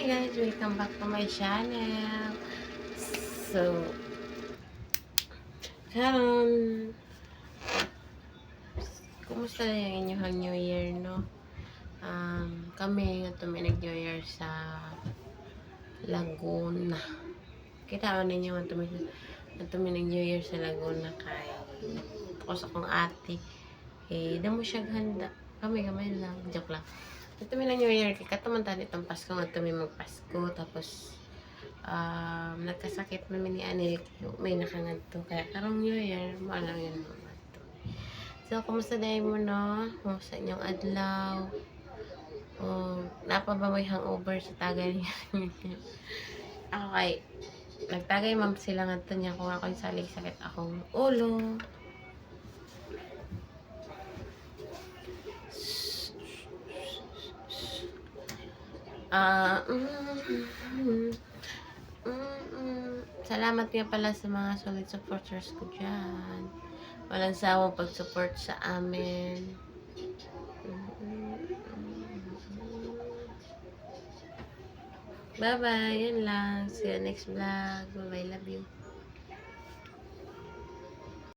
Hi guys, welcome back to my channel. So, karon, kumusta na yung inyong New Year, no? Kami nga may nag-New Year sa Laguna. Kita ko ninyo nga may nag-New Year sa Laguna kay ako sa kong ate. Damo siya handa. Kami lang, joke lang. Ito may New Year, kay katuman tani itong Pasko, nga ito may magpasko, tapos nagkasakit namin ni Anil, may nakangadto, kaya karong New Year, mo alam yun mga to. So, kumusta dahil mo, no? Kumusta inyong adlaw? O, napa ba may hangover sa tagay niya? Ako kay, nagtagay ma'am sila nga to niya kung ako yung salig sakit akong ulo. Salamat nga pala sa mga solid supporters ko dyan. Walang sawang pag-support sa amin. Bye-bye. Yan lang. See you next vlog. Bye-bye. Love you.